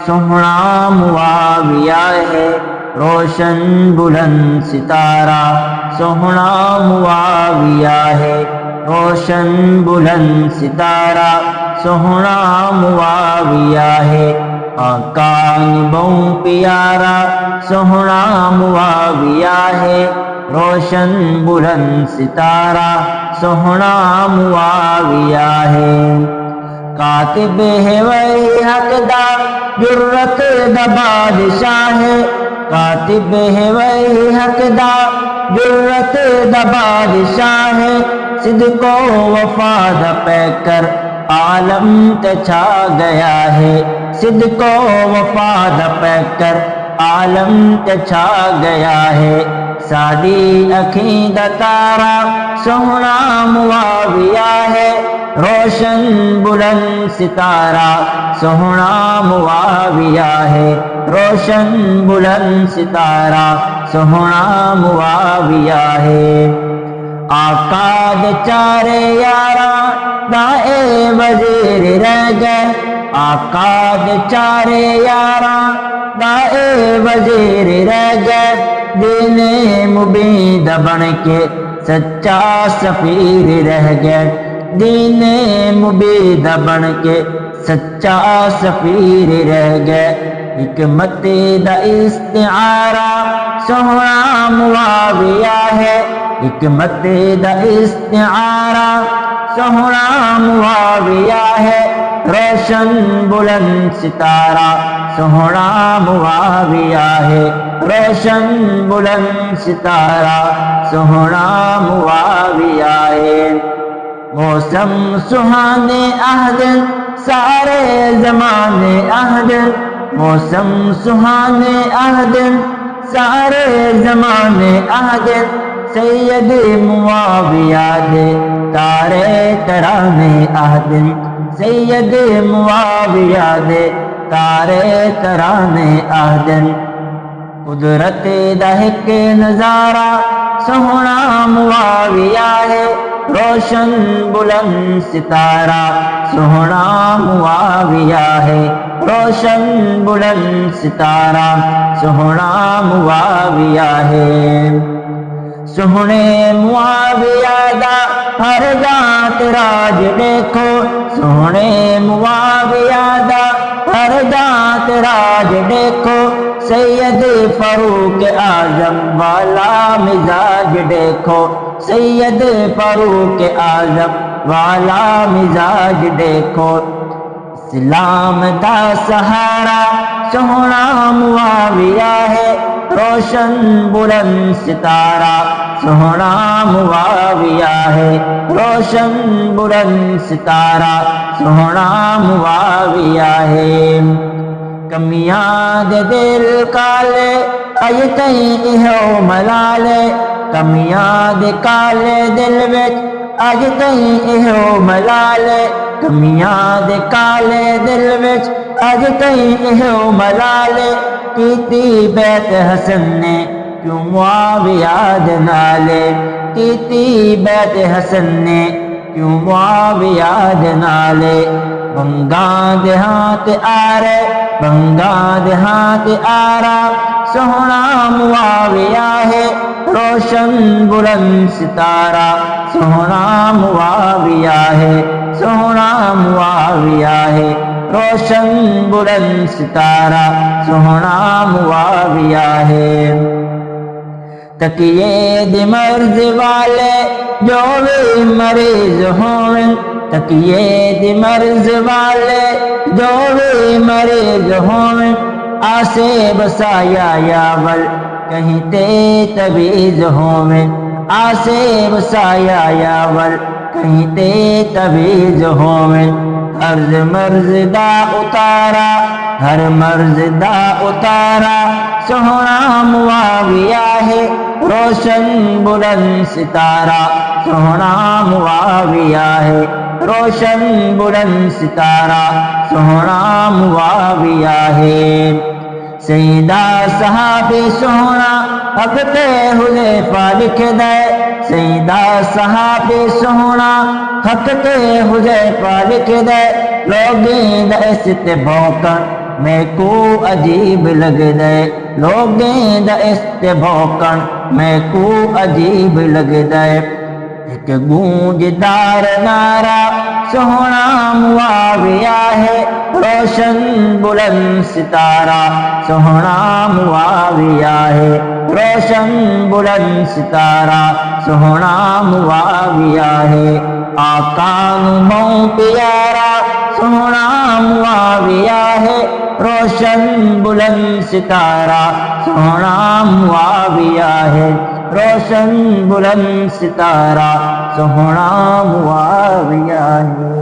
सोहना मुआविया है, रोशन बुलंद सितारा। सोहना मुआविया है, रोशन बुलंद सितारा। सोहना मुआविया है, आका बहु प्यारा। सोहना मुआविया है, रोशन बुलंद सितारा। सोहना मुआविया है, कातिब है वही हकदार, जुर्रत द बादशाह है। कातिब है वही हकदार, जुर्रत द बादशाह है। सिद्को वफाद पैकर आलम ते छा गया है। सिद्को वफाद पैकर आलम ते छा गया है। सादी अखीं दा तारा, सोहना मुआविया है, रोशन बुलंद सितारा। सोहना मुआविया है, रोशन बुलंद सितारा। सोहना मुआविया है, आका दे चारे यारा, दाए वजीर रह गए। आका दे चारे यारा, दाए वजीर रह गए। दीने मुबीद बन के सच्चा सफीर रह गए। दीने मुबीद बन के सच्चा सफीर रह गए। हिकमत दा इस्तिआरा, सोहना मुआविया है। हिकमत दा इस्तिआरा, सोहना मुआविया है, रोशन बुलंद सितारा। सोहना मुआविया है, रोशन बुलंद सितारा। सोहना मुआविया है, मौसम सुहाने अहदन, सारे जमाने अहदन। मौसम सुहाने अहदन, सारे जमाने अहदन। सैयद मुआविया दे तारे तराने अहदन। सैयद मुआविया दे तारे तराने अहदन। कुदरत दा हिक नजारा, सोहना मुआविया है, रोशन बुलंद सितारा। सोहना मुआविया है, रोशन बुलंद सितारा। सोहना मुआविया है, सोहने मुआविया दा हर जात राज देखो। सोहने मुआविया दा हर जात राज देखो। सैयद फारूक आजम वाला मिजाज देखो। सैयद फारूक आजम वाला मिजाज देखो। इस्लाम दा सहारा, सोहना मुआविया है, रोशन बुलंद सितारा। सोहना मुआविया है, रोशन बुलंद सितारा। सोहना मुआविया है, कमियां दे दिल काले, अज तई इहो मलाले। कमियां दे काले दिल विच, अज तई इहो मलाले। कमियां दे काले दिल विच, अज तई इहो मलाले। कीती बैत हसन ने क्यों मुआविया दे नाले। कीती बैत हसन ने क्यों मुआविया दे नाले। बंगा दे हाथ आरे, बंगा दे हाथ आरा। सोहना मुआविया है, रोशन बुलंद सितारा। सोहना मुआविया है, सोहना मुआविया है, रोशन बुलंद सितारा। सोहना मुआविया है, तकिए दे मर्ज वाले जो भी मरीज हों। तकिए दे मर्ज वाले जो भी मरीज हों। आसे बसाया यावल कहीं ते तबीज हों। आसे बसाया यावल कहीं ते तबीज हों। हर मर्ज दा उतारा, हर मर्ज दा उतारा। सोहना मुआविया है, रोशन बुलंद सितारा। सोहना मुआविया है, रोशन बुलंद सितारा। सोहना मुआविया है, सईदा सहाबे सोहना हक ते हुज़ैफा लिख दे। सईदा सहाबे सोहना हक ते हुज़ैफा लिख दे। लोगें दा इस ते भौंकण मैकू अजीब लगदे लोगें दा इस्तेभौकन मैकू अजीब लगदे एक गूंजदार नारा सोहना मुआविया है रोशन बुलंद सितारा सोहना मुआविया है रोशन बुलंद सितारा सोहना मुआविया है आका नू प्यारा सोहना मुआविया है रोशन बुलंद सितारा सोहना मुआविया है रोशन बुलंद सितारा सोहना मुआविया है।